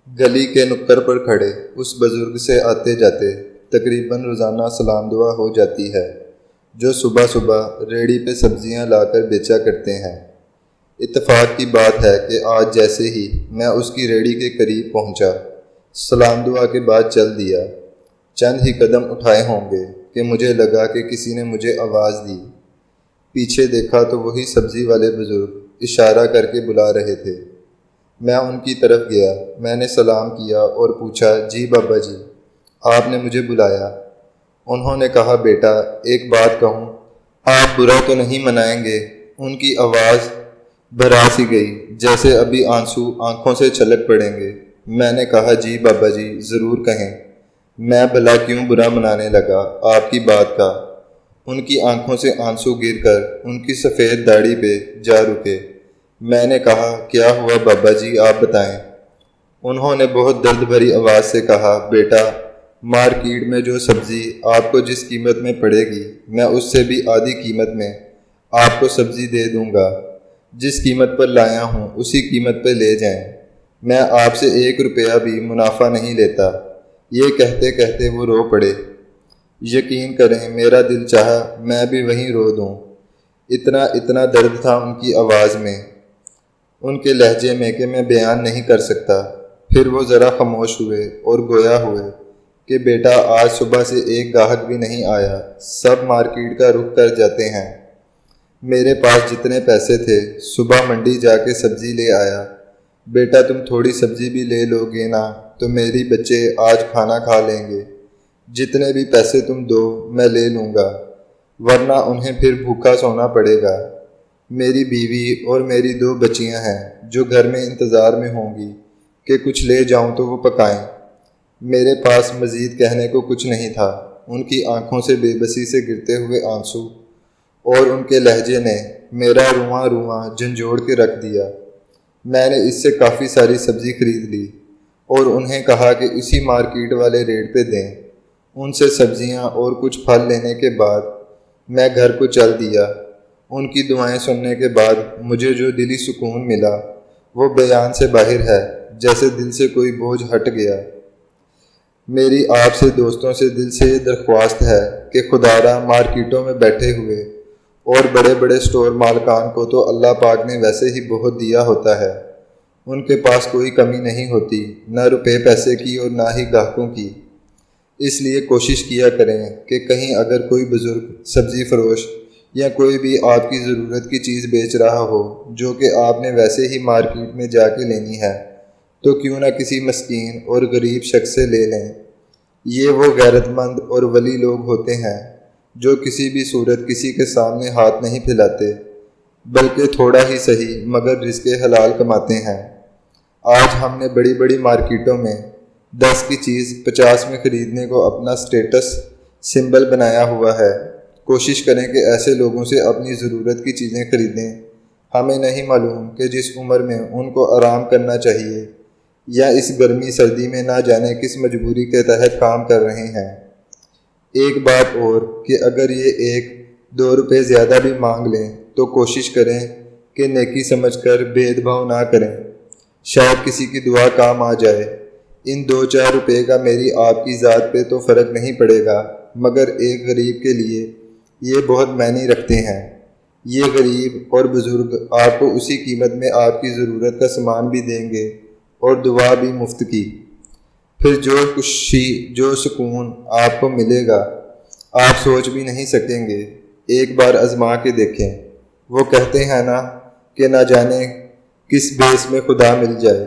گلی کے نکڑ پر کھڑے اس بزرگ سے آتے جاتے تقریباً روزانہ سلام دعا ہو جاتی ہے، جو صبح صبح ریڑھی پہ سبزیاں لا کر بیچا کرتے ہیں۔ اتفاق کی بات ہے کہ آج جیسے ہی میں اس کی ریڑھی کے قریب پہنچا، سلام دعا کے بعد چل دیا۔ چند ہی قدم اٹھائے ہوں گے کہ مجھے لگا کہ کسی نے مجھے آواز دی۔ پیچھے دیکھا تو وہی سبزی والے بزرگ اشارہ کر کے بلا رہے تھے۔ میں ان کی طرف گیا، میں نے سلام کیا اور پوچھا، جی بابا جی، آپ نے مجھے بلایا؟ انہوں نے کہا، بیٹا ایک بات کہوں، آپ برا تو نہیں منائیں گے؟ ان کی آواز بھرا سی گئی، جیسے ابھی آنسو آنکھوں سے چھلک پڑیں گے۔ میں نے کہا، جی بابا جی ضرور کہیں۔ میں بھلا کیوں برا منانے لگا آپ کی بات کا؟ ان کی آنکھوں سے آنسو گر کر ان کی سفید داڑھی پہ جا رکے۔ میں نے کہا، کیا ہوا بابا جی آپ بتائیں۔ انہوں نے بہت درد بھری آواز سے کہا، بیٹا مارکیٹ میں جو سبزی آپ کو جس قیمت میں پڑے گی، میں اس سے بھی آدھی قیمت میں آپ کو سبزی دے دوں گا۔ جس قیمت پر لایا ہوں اسی قیمت پہ لے جائیں، میں آپ سے 1 روپیہ بھی منافع نہیں لیتا۔ یہ کہتے کہتے وہ رو پڑے۔ یقین کریں میرا دل چاہا میں بھی وہیں رو دوں، اتنا درد تھا ان کی آواز میں، ان کے لہجے میں کہ میں بیان نہیں کر سکتا۔ پھر وہ ذرا خاموش ہوئے اور گویا ہوئے کہ بیٹا آج صبح سے ایک گاہک بھی نہیں آیا، سب مارکیٹ کا رخ کر جاتے ہیں۔ میرے پاس جتنے پیسے تھے صبح منڈی جا کے سبزی لے آیا۔ بیٹا تم تھوڑی سبزی بھی لے لو گے نا تو میری بچے آج کھانا کھا لیں گے۔ جتنے بھی پیسے تم دو میں لے لوں گا، ورنہ انہیں پھر بھوکا سونا پڑے گا۔ میری بیوی اور میری 2 بچیاں ہیں جو گھر میں انتظار میں ہوں گی کہ کچھ لے جاؤں تو وہ پکائیں۔ میرے پاس مزید کہنے کو کچھ نہیں تھا۔ ان کی آنکھوں سے بے بسی سے گرتے ہوئے آنسو اور ان کے لہجے نے میرا رواں رواں جھنجھوڑ کے رکھ دیا۔ میں نے اس سے کافی ساری سبزی خرید لی اور انہیں کہا کہ اسی مارکیٹ والے ریٹ پہ دیں۔ ان سے سبزیاں اور کچھ پھل لینے کے بعد میں گھر کو چل دیا۔ ان کی دعائیں سننے کے بعد مجھے جو دلی سکون ملا وہ بیان سے باہر ہے، جیسے دل سے کوئی بوجھ ہٹ گیا۔ میری آپ سے دوستوں سے دل سے یہ درخواست ہے کہ خدا را مارکیٹوں میں بیٹھے ہوئے اور بڑے بڑے سٹور مالکان کو تو اللہ پاک نے ویسے ہی بہت دیا ہوتا ہے، ان کے پاس کوئی کمی نہیں ہوتی، نہ روپے پیسے کی اور نہ ہی گاہکوں کی۔ اس لیے کوشش کیا کریں کہ کہیں اگر کوئی بزرگ سبزی فروش یا کوئی بھی آپ کی ضرورت کی چیز بیچ رہا ہو جو کہ آپ نے ویسے ہی مارکیٹ میں جا کے لینی ہے، تو کیوں نہ کسی مسکین اور غریب شخص سے لے لیں۔ یہ وہ غیرت مند اور ولی لوگ ہوتے ہیں جو کسی بھی صورت کسی کے سامنے ہاتھ نہیں پھیلاتے، بلکہ تھوڑا ہی صحیح مگر رزق حلال کماتے ہیں۔ آج ہم نے بڑی بڑی مارکیٹوں میں 10 کی چیز 50 میں خریدنے کو اپنا سٹیٹس سمبل بنایا ہوا ہے۔ کوشش کریں کہ ایسے لوگوں سے اپنی ضرورت کی چیزیں خریدیں۔ ہمیں نہیں معلوم کہ جس عمر میں ان کو آرام کرنا چاہیے یا اس گرمی سردی میں نہ جانے کس مجبوری کے تحت کام کر رہے ہیں۔ ایک بات اور کہ اگر یہ 1-2 روپے زیادہ بھی مانگ لیں تو کوشش کریں کہ نیکی سمجھ کر بھید بھاؤ نہ کریں، شاید کسی کی دعا کام آ جائے۔ ان 2-4 روپے کا میری آپ کی ذات پہ تو فرق نہیں پڑے گا، مگر ایک غریب کے لیے یہ بہت معنی رکھتے ہیں۔ یہ غریب اور بزرگ آپ کو اسی قیمت میں آپ کی ضرورت کا سامان بھی دیں گے اور دعا بھی مفت کی۔ پھر جو خوشی جو سکون آپ کو ملے گا آپ سوچ بھی نہیں سکیں گے۔ ایک بار آزما کے دیکھیں۔ وہ کہتے ہیں نا کہ نہ جانے کس بیس میں خدا مل جائے۔